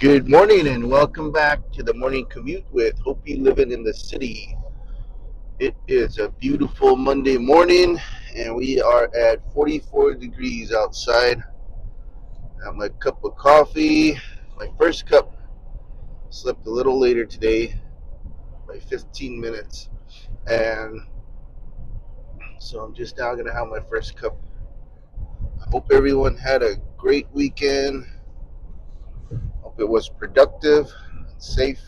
Good morning and welcome back to the Morning Commute with Hope You Living in the City. It is a beautiful Monday morning and we are at 44 degrees outside. Got my cup of coffee, my first cup. Slept a little later today by 15 minutes, and so I'm just now going to have my first cup. I hope everyone had a great weekend. Hope it was productive and safe.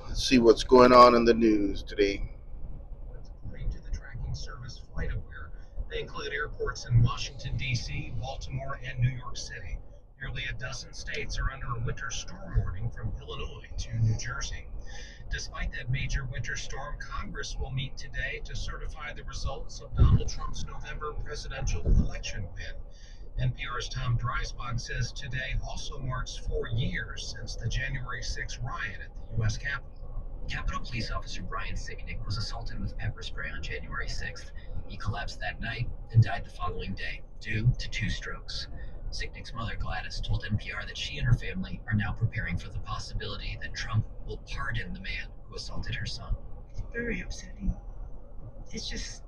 Let's see what's going on in the news today. According to the tracking service FlightAware, they include airports in Washington, D.C., Baltimore, and New York City. Nearly a dozen states are under a winter storm warning from Illinois to New Jersey. Despite that major winter storm, Congress will meet today to certify the results of Donald Trump's November presidential election win. NPR's Tom Dreisbach says today also marks 4 years since the January 6 riot at the U.S. Capitol. Capitol Police Officer Brian Sicknick was assaulted with pepper spray on January 6th. He collapsed that night and died the following day, due to 2 strokes. Sicknick's mother, Gladys, told NPR that she and her family are now preparing for the possibility that Trump will pardon the man who assaulted her son. Very upsetting. It's just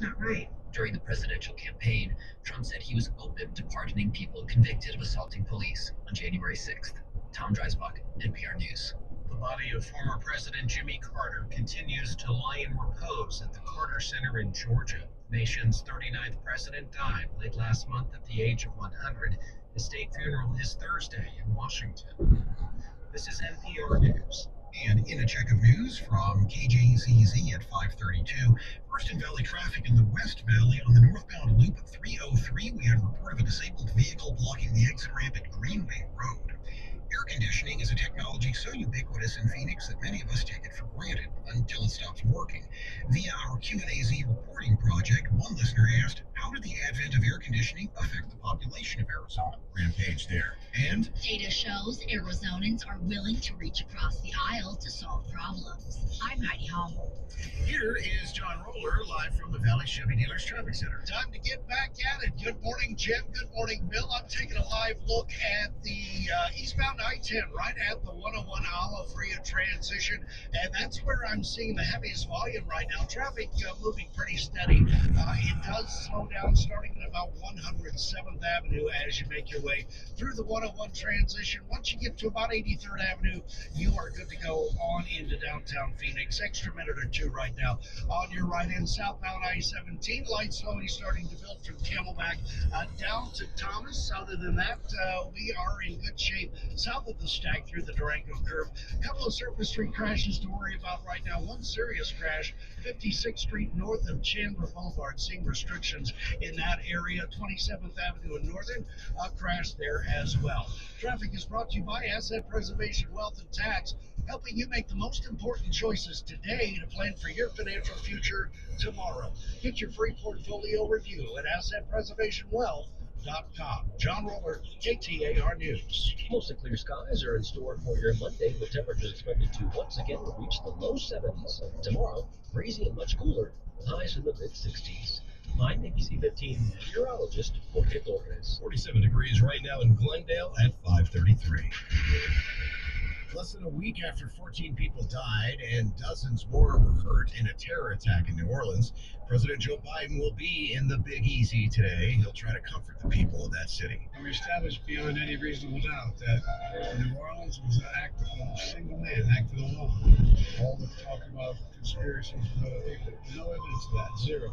not right. During the presidential campaign, Trump said he was open to pardoning people convicted of assaulting police on January 6th. Tom Dreisbach, NPR News. The body of former President Jimmy Carter continues to lie in repose at the Carter Center in Georgia. The nation's 39th president died late last month at the age of 100. His state funeral is Thursday in Washington. This is NPR News. And in a check of news from KJCZ at 5:32, First and Valley traffic in the West Valley on the northbound loop at 303. We have a report of a disabled vehicle blocking the exit ramp at Greenway Road. Air conditioning is a technology so ubiquitous in Phoenix that many of us take it for granted until it stops working. Via our Q&AZ reporting project, one listener asked, how did the advent of air conditioning affect the population of Arizona? Rampage there. And data shows Arizonans are willing to reach across the aisle to solve problems. I'm Heidi Hall. Here is John Roller live from the Valley Chevy Dealers Traffic Center. Time to get back at it. Good morning, Jim. Good morning, Bill. I'm taking a live look at the eastbound I-10 right at the 101 Olive Rio transition, and that's where I'm seeing the heaviest volume right now. Traffic moving pretty steady. It does slow down starting at about 107th Avenue as you make your way through the 101 transition. Once you get to about 83rd Avenue, you are good to go on into downtown Phoenix. Extra minute or two right now. On your right end, southbound I-17, lights slowly starting to build from Camelback down to Thomas. Other than that, we are in good shape south of the stack through the Durango curve. A couple of surface street crashes to worry about right now. One serious crash, 56th Street north of Chandler Boulevard, seeing restrictions in that area. 27th Avenue and Northern, a crash there as well. Traffic is brought to you by Asset Preservation Wealth and Tax, helping you make the most important choices today to plan for your financial future tomorrow. Get your free portfolio review at assetpreservationwealth.com. John Roller, KTAR News. Mostly clear skies are in store for your Monday, with temperatures expected to once again reach the low 70s. Tomorrow, breezy and much cooler, highs in the mid-60s. I'm ABC 15 meteorologist Jorge Torres. 47 degrees right now in Glendale at 5:33. Less than a week after 14 people died and dozens more were hurt in a terror attack in New Orleans, President Joe Biden will be in the Big Easy today. He'll try to comfort the people of that city. We established beyond any reasonable doubt that New Orleans was an act of a single man, an act of the law. All the talk about conspiracies with other people, no evidence of that, zero.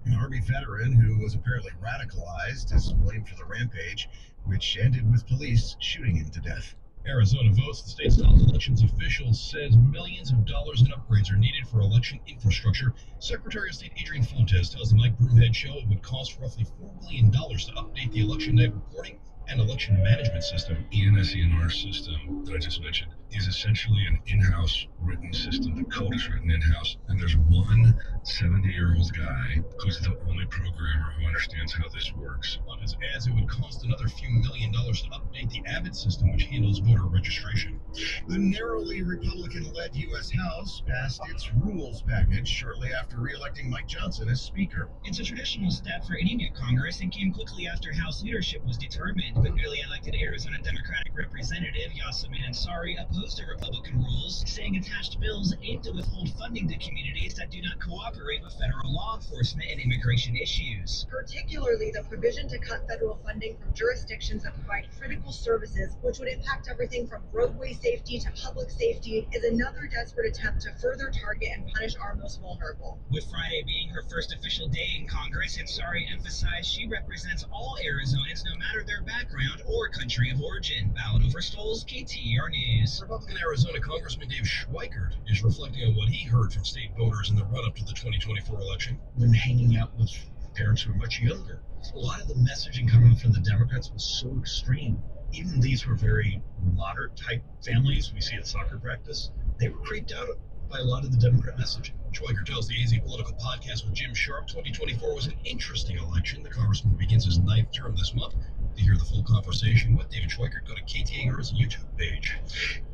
An Army veteran who was apparently radicalized is blamed for the rampage, which ended with police shooting him to death. Arizona votes. The state's top elections official says millions of dollars in upgrades are needed for election infrastructure. Secretary of State Adrian Fontes tells the Mike Broomhead Show it would cost roughly $4 million to update the election night reporting and election management system. ENSENR system that I just mentioned is essentially an in-house written system. The code is written in-house, and there's one 70-year-old guy who's the only programmer who understands understands how this works. On his ads, it would cost another few $1 million to update the Abbott system, which handles voter registration. The narrowly Republican-led U.S. House passed its rules package shortly after re-electing Mike Johnson as Speaker. It's a traditional step for any new Congress and came quickly after House leadership was determined, but newly elected Arizona Democratic Representative Yasamin Ansari opposed the Republican rules, saying attached bills aim to withhold funding to communities that do not cooperate with federal law enforcement and immigration issues. Particularly the provision to cut federal funding from jurisdictions that provide critical services, which would impact everything from roadway safety to public safety, is another desperate attempt to further target and punish our most vulnerable. With Friday being her first official day in Congress, Ansari emphasized she represents all Arizonans no matter their background or country of origin. Ballot over Stoles, KTAR News. Republican Arizona Congressman Dave Schweikert is reflecting on what he heard from state voters in the run-up to the 2024 election. When hanging out with parents who are much younger, a lot of the messaging coming from the Democrats was so extreme. Even these were very moderate type families we see at soccer practice. They were creeped out by a lot of the Democrat messaging. Schweiger tells the AZ Political Podcast with Jim Sharp 2024 was an interesting election. The congressman begins his 9th term this month. To hear the full conversation with David Schweikert, go to KTAR's YouTube page.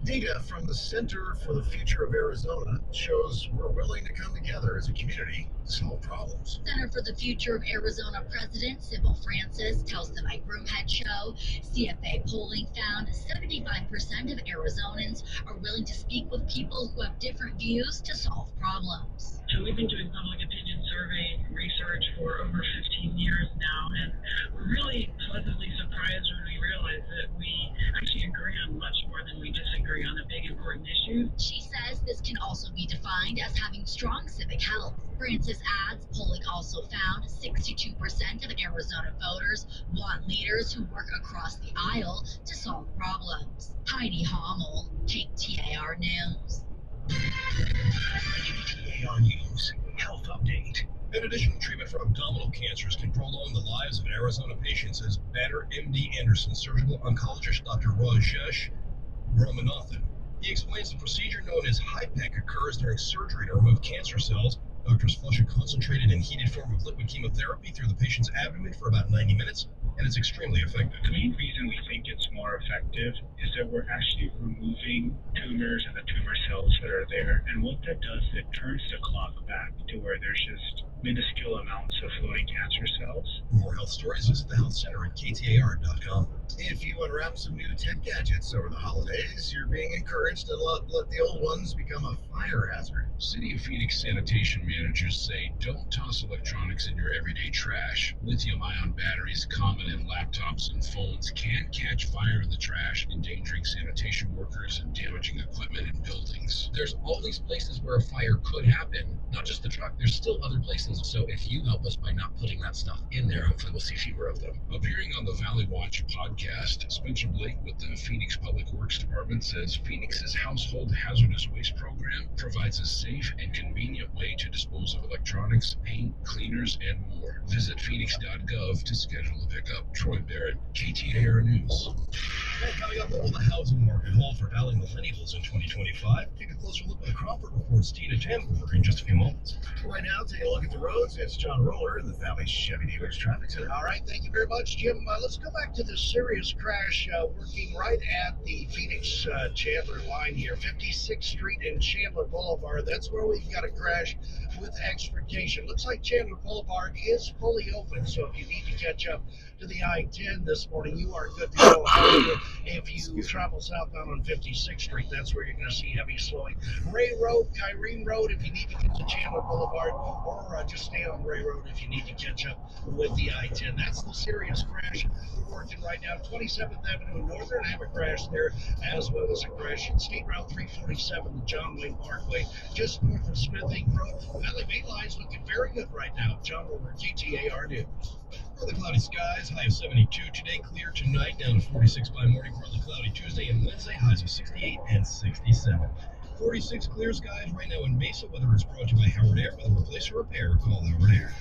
Data from the Center for the Future of Arizona shows we're willing to come together as a community to solve problems. Center for the Future of Arizona President Sybil Francis tells the Mike Broomhead Show CFA polling found 75% of Arizonans are willing to speak with people who have different views to solve problems. So we've been doing public opinion survey research for over 15 years now, and we're really pleasantly surprised when we realize that we actually agree on much more than we disagree on a big important issue. She says this can also be defined as having strong civic health. Francis adds polling also found 62% of Arizona voters want leaders who work across the aisle to solve problems. Heidi Hommel, KTAR News. KTAR News Health Update. An additional treatment for abdominal cancers can prolong the lives of Arizona patients, as Banner MD Anderson surgical oncologist Dr. Rajesh Ramanathan. He explains the procedure known as HIPEC occurs during surgery to remove cancer cells. Doctors flush a concentrated and heated form of liquid chemotherapy through the patient's abdomen for about 90 minutes, and it's extremely effective. The main reason we think it's more effective is that we're actually removing tumors and the tumor cells that are there. And what that does, it turns the clock back to where there's just minuscule amounts of floating cancer cells. For more health stories, visit the Health Center at KTAR.com. If you unwrap some new tech gadgets over the holidays, you're being encouraged to let the old ones become a fire hazard. City of Phoenix sanitation managers say don't toss electronics in your everyday trash. Lithium-ion batteries common in laptops and phones can catch fire in the trash, endangering sanitation workers and damaging equipment in buildings. There's all these places where a fire could happen, not just the truck. There's still other places. So if you help us by not putting that stuff in there, hopefully we'll see fewer of them. Appearing on the Valley Watch podcast, Spencer Blake with the Phoenix Public Works Department says Phoenix's household hazardous waste program provides a safe and convenient way to dispose of electronics, paint, cleaners, and more. Visit phoenix.gov to schedule a pickup. Troy Barrett, KTAR News. And coming up, will the housing market hold for Valley millennials in 2025? Take a closer look at the Crawford Report's Tina Tamborg in just a few moments. Right now, take a look at the roads. It's John Roller in the Valley Chevy Dealers Traffic Center. All right, thank you very much, Jim. Let's go back to this serious crash working right at the Phoenix Chandler line here, 56th Street and Chandler Boulevard. That's where we've got a crash with expectation. Looks like Chandler Boulevard is fully open, so if you need to catch up to the I-10 this morning, you are good to go. However, if you travel southbound on 56th Street, that's where you're going to see heavy slowing. Ray Road, Kyrene Road, if you need to get to Chandler Boulevard, or just stay on Ray Road if you need to catch up with the I-10. That's the serious crash we're working right now. 27th Avenue and Northern, have a crash there, as well as a crash in State Route 347, the John Wayne Parkway, just north of Smithing Road. Valley Main Line's looking very good right now. John Roller, KTAR News. For the cloudy skies, high of 72 today, clear tonight, down to 46 by morning, partly cloudy Tuesday and Wednesday, highs of 68 and 67. 46 clear skies right now in Mesa. Weather is brought to you by Howard Air. Whether replace or repair, call Howard Air.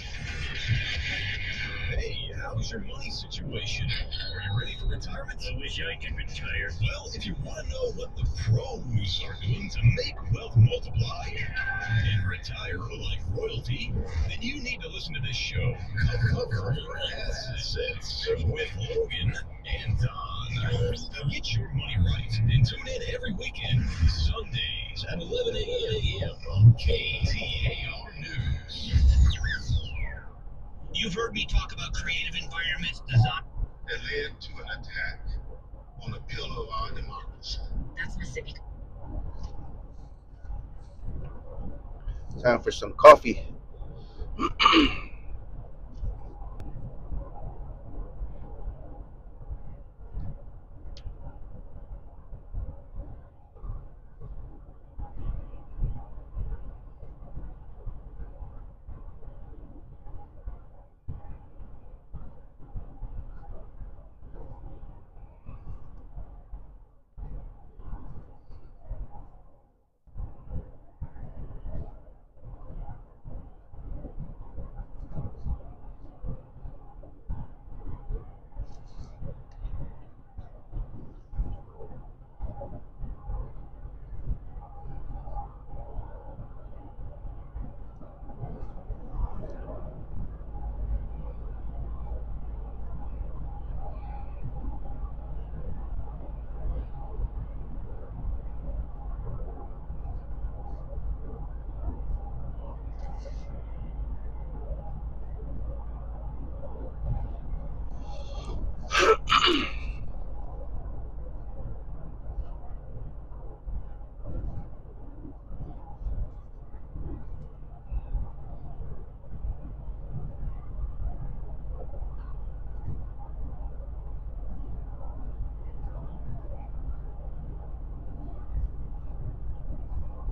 Hey, how's your money situation? Are you ready for retirement? I wish I could retire. Well, if you want to know what the pros are doing to make wealth multiply and retire like royalty, then you need to listen to this show. Cover Assets with Logan and Don. Now get your money right and tune in every weekend, Sundays at 11 a.m. on KTAR News. You've heard me talk about creative environments design that led to an attack on the pillar of our democracy. That's Mississippi. Time for some coffee.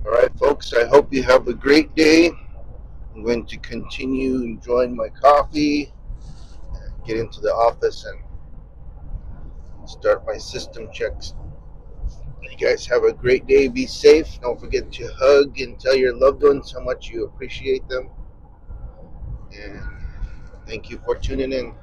All right, folks, I hope you have a great day. I'm going to continue enjoying my coffee, get into the office, and start my system checks. You guys have a great day. Be safe. Don't forget to hug and tell your loved ones how much you appreciate them. And thank you for tuning in.